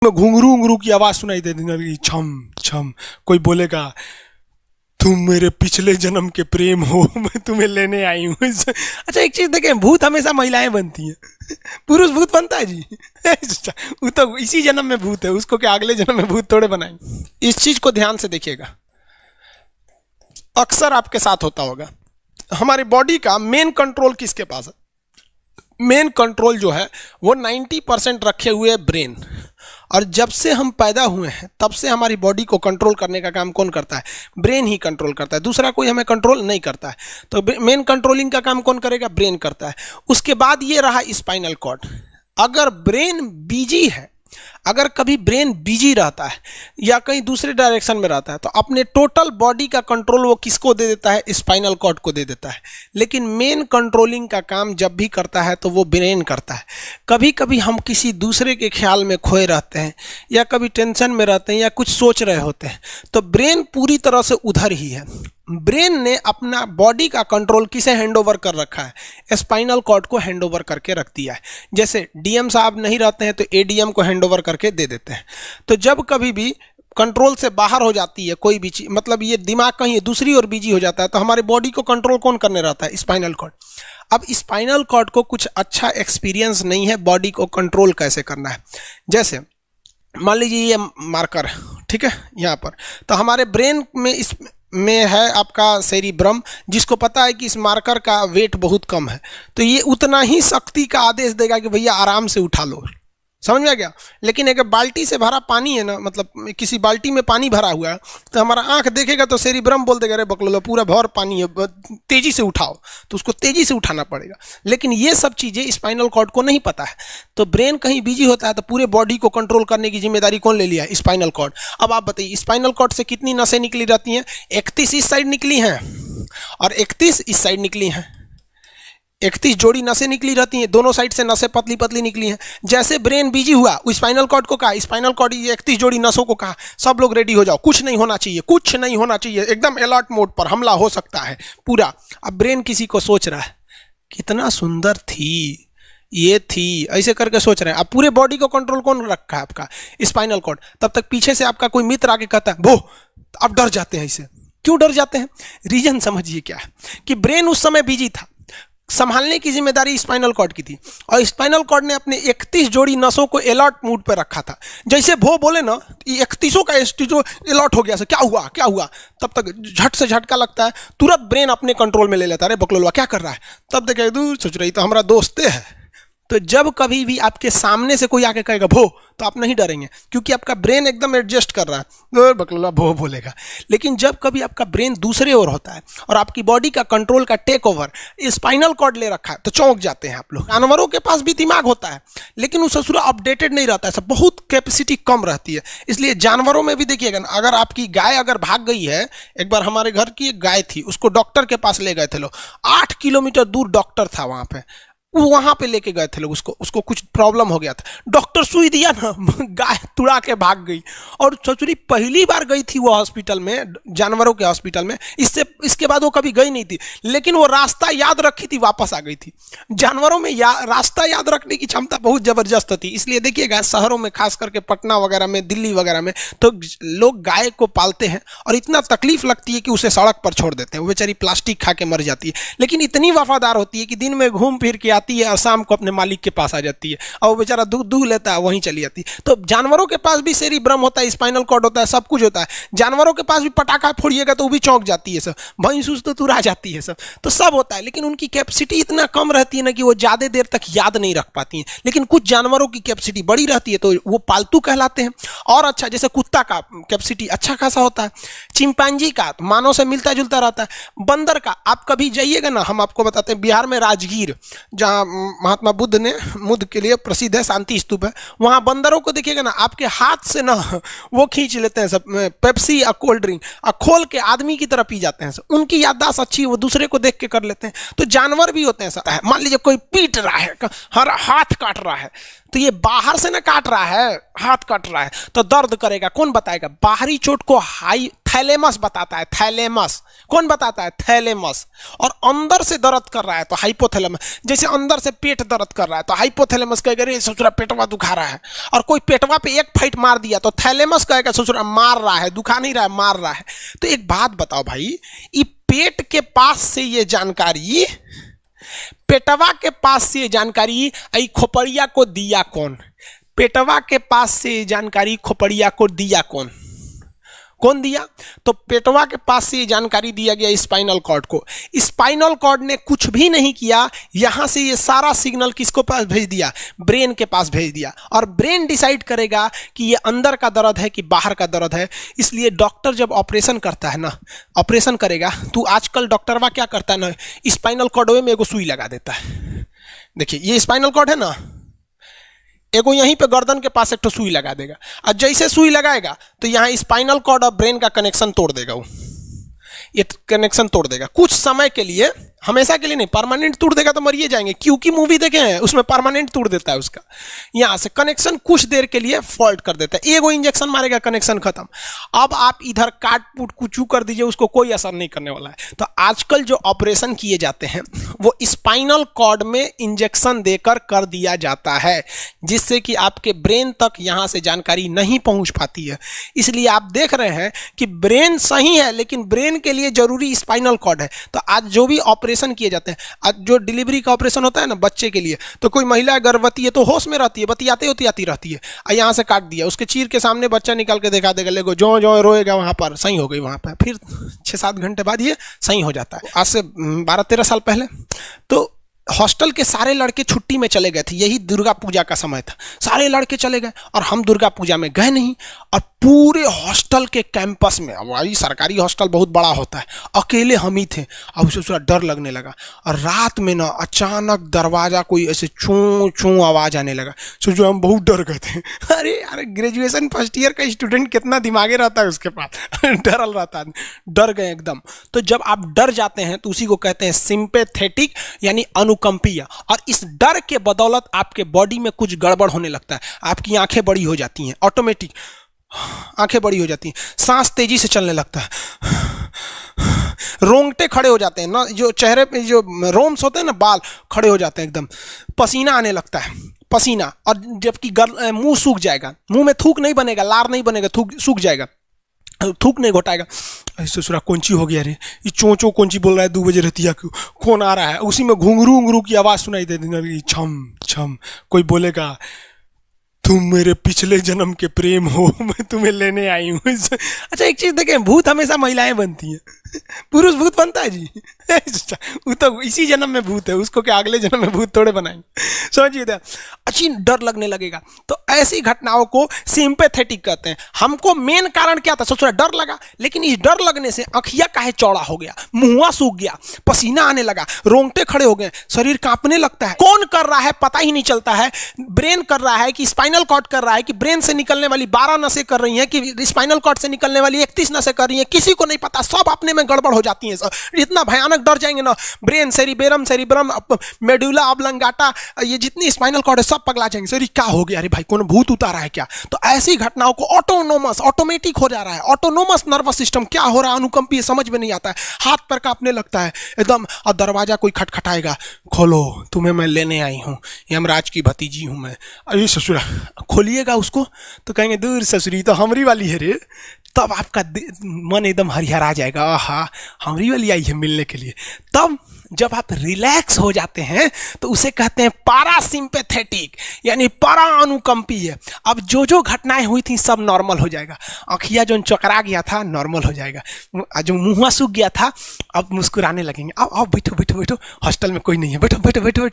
उसमें घुंघरू घुंघरू की आवाज सुनाई देती है, छम छम। कोई बोलेगा तुम मेरे पिछले जन्म के प्रेम हो, मैं तुम्हें लेने आई हूँ। अच्छा एक चीज देखें, भूत हमेशा महिलाएं बनती हैं, पुरुष भूत बनता है जी? वो तो इसी जन्म में भूत है, उसको क्या अगले जन्म में भूत थोड़े बनाएंगे? इस चीज को ध्यान से देखिएगा, अक्सर आपके साथ होता होगा। हमारी बॉडी का मेन कंट्रोल किसके पास है? मेन कंट्रोल जो है वो 90% रखे हुए है ब्रेन। और जब से हम पैदा हुए हैं तब से हमारी बॉडी को कंट्रोल करने का काम कौन करता है? ब्रेन ही कंट्रोल करता है, दूसरा कोई हमें कंट्रोल नहीं करता है। तो मेन कंट्रोलिंग का काम कौन करेगा? ब्रेन करता है। उसके बाद ये रहा स्पाइनल कॉर्ड। अगर ब्रेन बिजी है, अगर कभी ब्रेन बिजी रहता है या कहीं दूसरे डायरेक्शन में रहता है, तो अपने टोटल बॉडी का कंट्रोल वो किसको दे देता है? स्पाइनल कॉर्ड को दे देता है। लेकिन मेन कंट्रोलिंग का काम जब भी करता है तो वो ब्रेन करता है। कभी कभी हम किसी दूसरे के ख्याल में खोए रहते हैं या कभी टेंशन में रहते हैं या कुछ सोच रहे होते हैं, तो ब्रेन पूरी तरह से उधर ही है। ब्रेन ने अपना बॉडी का कंट्रोल किसे हैंडओवर कर रखा है? स्पाइनल कॉर्ड को हैंडओवर करके रख दिया है। जैसे डीएम साहब नहीं रहते हैं तो एडीएम को हैंडओवर करके दे देते हैं। तो जब कभी भी कंट्रोल से बाहर हो जाती है कोई भी चीज, मतलब ये दिमाग कहीं दूसरी ओर बिजी हो जाता है, तो हमारे बॉडी को कंट्रोल कौन करने रहता है? Spinal cord. अब स्पाइनल कॉर्ड को कुछ अच्छा एक्सपीरियंस नहीं है बॉडी को कंट्रोल कैसे करना है। जैसे मान लीजिए ये मार्कर, ठीक है, यहाँ पर, तो हमारे ब्रेन में इस में है आपका सेरिब्रम, जिसको पता है कि इस मार्कर का वेट बहुत कम है, तो ये उतना ही शक्ति का आदेश देगा कि भैया आराम से उठा लो। समझ में आ गया? लेकिन एक बाल्टी से भरा पानी है ना, मतलब किसी बाल्टी में पानी भरा हुआ है, तो हमारा आंख देखेगा तो सेरिब्रम बोल देगा अरे बकलोलो पूरा भर पानी है, तेजी से उठाओ, तो उसको तेजी से उठाना पड़ेगा। लेकिन ये सब चीजें स्पाइनल कॉर्ड को नहीं पता है, तो ब्रेन कहीं बिजी होता है तो पूरे बॉडी को कंट्रोल करने की जिम्मेदारी कौन ले लिया है? Spinal cord. अब आप बताइए स्पाइनल कॉर्ड से कितनी नसें निकली रहती हैं? 31 इस साइड निकली हैं और 31 इस साइड निकली हैं। 31 जोड़ी नसें निकली रहती हैं, दोनों साइड से नसें पतली पतली निकली हैं। जैसे ब्रेन बिजी हुआ, स्पाइनल कॉर्ड को कहा, स्पाइनल कॉर्ड 31 जोड़ी नसों को कहा सब लोग रेडी हो जाओ, कुछ नहीं होना चाहिए, कुछ नहीं होना चाहिए, एकदम अलर्ट मोड पर, हमला हो सकता है पूरा। अब ब्रेन किसी को सोच रहा है कितना सुंदर थी ये थी, ऐसे करके सोच रहे हैं। अब पूरे बॉडी को कंट्रोल कौन रखा है? आपका स्पाइनल कॉर्ड। तब तक पीछे से आपका कोई मित्र आके कहता है वो, आप डर जाते हैं। इसे क्यों डर जाते हैं? रीजन समझिए क्या है कि ब्रेन उस समय बिजी था, संभालने की जिम्मेदारी स्पाइनल कॉर्ड की थी, और स्पाइनल कॉर्ड ने अपने 31 जोड़ी नसों को अलर्ट मूड पर रखा था। जैसे वो बोले ना, 31 का जो अलर्ट हो गया, से क्या हुआ क्या हुआ, तब तक झट से झटका लगता है, तुरंत ब्रेन अपने कंट्रोल में ले लेता है, अरे बकलोलवा क्या कर रहा है। तब देखे दूर सोच रही तो हमारा दोस्त है। तो जब कभी भी आपके सामने से कोई आके कहेगा भो, तो आप नहीं डरेंगे, क्योंकि आपका ब्रेन एकदम एडजस्ट कर रहा है, बकलोला भो बोलेगा। लेकिन जब कभी आपका ब्रेन दूसरे ओर होता है और आपकी बॉडी का कंट्रोल का टेक ओवर स्पाइनल कॉर्ड ले रखा है, तो चौंक जाते हैं आप लोग। जानवरों के पास भी दिमाग होता है, लेकिन वो ससुरा अपडेटेड नहीं रहता है, सब बहुत कैपेसिटी कम रहती है। इसलिए जानवरों में भी देखिएगा ना, अगर आपकी गाय अगर भाग गई है, एक बार हमारे घर की एक गाय थी, उसको डॉक्टर के पास ले गए थे लोग, 8 किलोमीटर दूर डॉक्टर था वहां पे लेके गए थे लोग, उसको कुछ प्रॉब्लम हो गया था, डॉक्टर सुई दिया ना, गाय तुड़ा के भाग गई। और ससुरी पहली बार गई थी वो हॉस्पिटल में, जानवरों के हॉस्पिटल में, इसके बाद वो कभी गई नहीं थी, लेकिन वो रास्ता याद रखी थी, वापस आ गई थी। जानवरों में रास्ता याद रखने की क्षमता बहुत जबरदस्त थी। इसलिए देखिएगा शहरों में, खास करके पटना वगैरह में, दिल्ली वगैरह में, तो लोग गाय को पालते हैं और इतना तकलीफ लगती है कि उसे सड़क पर छोड़ देते हैं, वो बेचारी प्लास्टिक खा के मर जाती है, लेकिन इतनी वफादार होती है कि दिन में घूम फिर के आती है और शाम को अपने मालिक के पास आ जाती है, और वो बेचारा दूध लेता है, वहीं चली जाती है। तो जानवरों के पास भी सेरिब्रम होता है, स्पाइनल कॉर्ड होता है, सब कुछ होता है। जानवरों के पास भी पटाखा फोड़िएगा तो वो भी चौंक जाती है सब, भैंस तो तुरा जाती है सब, तो सब होता है। लेकिन उनकी कैपेसिटी इतना कम रहती है ना कि वो ज्यादा देर तक याद नहीं रख पाती हैं। लेकिन कुछ जानवरों की कैपेसिटी बड़ी रहती है, तो वो पालतू कहलाते हैं। और अच्छा, जैसे कुत्ता का कैपेसिटी अच्छा खासा होता है, चिंपांजी का मानव से मिलता जुलता रहता है, बंदर का आप कभी जाइएगा ना, हम आपको बताते हैं, बिहार में राजगीर, जहाँ महात्मा बुद्ध के लिए प्रसिद्ध है, शांति स्तूप है, वहां बंदरों को देखिएगा ना, आपके हाथ से ना वो खींच लेते हैं सब, पेप्सी या कोल्ड ड्रिंक खोल के आदमी की तरह पी जाते हैं सब। उनकी याददाश्त अच्छी है, वो दूसरे को देख के कर लेते हैं। तो जानवर भी होते हैं सब। मान लीजिए कोई पीट रहा है, हर हाथ काट रहा है, तो ये बाहर से ना काट रहा है, हाथ कट रहा है तो दर्द करेगा। कौन बताएगा? बाहरी चोट को हाई थैलेमस बताता है, थैलेमस। कौन बताता है? थैलेमस। और अंदर से दर्द कर रहा है तो हाइपोथैलेमस। जैसे अंदर से पेट दर्द कर रहा है तो हाइपोथैलेमस कहेगा रे ससुरा पेटवा दुखा रहा है। और कोई पेटवा पे एक फाइट मार दिया तो थैलेमस कहेगा ससुरा मार रहा है, दुखा नहीं रहा है, मार रहा है। तो एक बात बताओ भाई, ये पेट के पास से ये जानकारी, पेटवा के पास से ये जानकारी आई खोपड़िया को दिया कौन? पेटवा के पास से जानकारी खोपड़िया को दिया कौन? कौन दिया? तो पेटवा के पास से ये जानकारी दिया गया स्पाइनल कॉर्ड को। स्पाइनल कॉर्ड ने कुछ भी नहीं किया, यहां से ये सारा सिग्नल किसको पास भेज दिया? ब्रेन के पास भेज दिया। और ब्रेन डिसाइड करेगा कि ये अंदर का दर्द है कि बाहर का दर्द है। इसलिए डॉक्टर जब ऑपरेशन करता है ना, ऑपरेशन करेगा तो आजकल डॉक्टरवा क्या करता है ना, स्पाइनल कॉर्ड में एगो सुई लगा देता है। देखिए ये स्पाइनल कॉर्ड है ना, एगो यहीं पे गर्दन के पास एक तो सुई लगा देगा। और जैसे सुई लगाएगा तो यहाँ स्पाइनल कॉर्ड और ब्रेन का कनेक्शन तोड़ देगा। वो ये कनेक्शन तोड़ देगा कुछ समय के लिए, हमेशा के लिए नहीं। परमानेंट तोड़ देगा तो मरिए जाएंगे, क्योंकि मूवी देखे हैं उसमें परमानेंट तोड़ देता है उसका। यहां से कनेक्शन कुछ देर के लिए फॉल्ट कर देता है, एगो इंजेक्शन मारेगा कनेक्शन खत्म। अब आप इधर काट पुट कुचू कर दीजिए, उसको कोई असर नहीं करने वाला है। तो आजकल जो ऑपरेशन किए जाते हैं वो स्पाइनल कॉर्ड में इंजेक्शन देकर कर दिया जाता है, जिससे कि आपके ब्रेन तक यहां से जानकारी नहीं पहुंच पाती है। इसलिए आप देख रहे हैं कि ब्रेन सही है लेकिन ब्रेन के लिए जरूरी स्पाइनल कॉर्ड है। तो आज जो भी ऑपरेशन किए जाते हैं, आज जो डिलीवरी का ऑपरेशन होता है ना बच्चे के लिए, तो कोई महिला गर्भवती है तो होश में रहती है, बतियाते होती आती रहती है, यहाँ से काट दिया, उसके चीर के सामने बच्चा निकाल के दिखा देगा, लेगो जो जो रोएगा वहां पर सही हो गई, वहां पर फिर 6-7 घंटे बाद ये सही हो जाता है। आज से 12-13 साल पहले तो हॉस्टल के सारे लड़के छुट्टी में चले गए थे, यही दुर्गा पूजा का समय था, सारे लड़के चले गए और हम दुर्गा पूजा में गए नहीं। और पूरे हॉस्टल के कैंपस में, अब वही सरकारी हॉस्टल बहुत बड़ा होता है, अकेले हम ही थे। अब उसे थोड़ा डर लगने लगा और रात में ना अचानक दरवाजा कोई ऐसे चूं चूं आवाज आने लगा। सोचो हम बहुत डर गए थे। अरे यार ग्रेजुएशन फर्स्ट ईयर का स्टूडेंट कितना दिमागे रहता है उसके पास, डरल रहता है, डर गए एकदम। तो जब आप डर जाते हैं तो उसी को कहते हैं सिंपैथेटिक यानी अनुकंपीय। और इस डर के बदौलत आपके बॉडी में कुछ गड़बड़ होने लगता है, आपकी आंखें बड़ी हो जाती हैं, ऑटोमेटिक आंखें बड़ी हो जाती हैं, सांस तेजी से चलने लगता है, रोंगटे खड़े हो जाते हैं ना, जो चेहरे पे जो रोम्स होते हैं ना, बाल खड़े हो जाते हैं एकदम, पसीना आने लगता है, पसीना। और जबकि मुंह सूख जाएगा, मुंह में थूक नहीं बनेगा, लार नहीं बनेगा, सूख जाएगा, थूक नहीं घोटाएगा। ससुरा कौन ची हो गया रे, ये चोंचो कौन ची बोल रहा है 2 बजे रहती है, कौन आ रहा है? उसी में घुंघरू उंगरू की आवाज सुनाई दे देगी, छम छम। कोई बोलेगा तुम मेरे पिछले जन्म के प्रेम हो, मैं तुम्हें लेने आई हूँ। अच्छा एक चीज देखें, भूत हमेशा महिलाएं बनती हैं, पुरुष भूत बनता है जी? वो तो इसी जन्म में भूत है, उसको क्या अगले जन्म में भूत थोड़े बनाएंगे? समझिए, अच्छी डर लगने लगेगा। तो ऐसी घटनाओं को सिंपैथेटिक कहते हैं। हमको मेन कारण क्या था? सोचो डर लगा, लेकिन इस डर लगने से अखिया काहे चौड़ा हो गया, मुंह सूख गया, पसीना आने लगा, रोंगटे खड़े हो गए, शरीर कांपने लगता है। कौन कर रहा है पता ही नहीं चलता है। ब्रेन कर रहा है कि स्पाइनल कॉर्ड कर रहा है कि ब्रेन से निकलने वाली 12 नसें कर रही हैं कि स्पाइनल कॉर्ड से निकलने वाली 31 नसें कर रही हैं, किसी को नहीं पता, सब अपने में गड़बड़ हो जाती हैं। इतना भयानक डर जाएंगे ना, ब्रेन, सेरिबेरम, मेडुला ऑब्लंगाटा, ये जितनी स्पाइनल कॉर्ड है सब पगला जाएंगे। सर क्या हो गया, अरे भाई कौन भूत उतारा है क्या? तो ऐसी घटनाओं को ऑटोनोमस, ऑटोमेटिक हो जा रहा है, ऑटोनोमस नर्वस सिस्टम क्या हो रहा है, अनुकंपीय, समझ में नहीं आता है, हाथ पर कांपने लगता है एकदम। और दरवाजा कोई खटखटाएगा, खोलो तुम्हें मैं लेने आई हूँ, यमराज की भतीजी हूँ मैं। अरे ससुरा, खोलिएगा उसको तो कहेंगे दूर ससुरी तो हमरी वाली है रे। तब आपका मन एकदम हरिहरा जाएगा, आहा हमरी वाली आई है मिलने के लिए। तब जब आप रिलैक्स हो जाते हैं तो उसे कहते हैं पारासिम्पैथेटिक यानी परा अनुकंपीय। अब जो जो घटनाएं हुई थी सब नॉर्मल हो जाएगा, आँखिया जो चकरा गया था नॉर्मल हो जाएगा, जो मुँह सूख गया था अब मुस्कुराने लगेंगे। अब बैठो बैठो बैठो, हॉस्टल में कोई नहीं है, बैठो बैठो बैठो बैठो।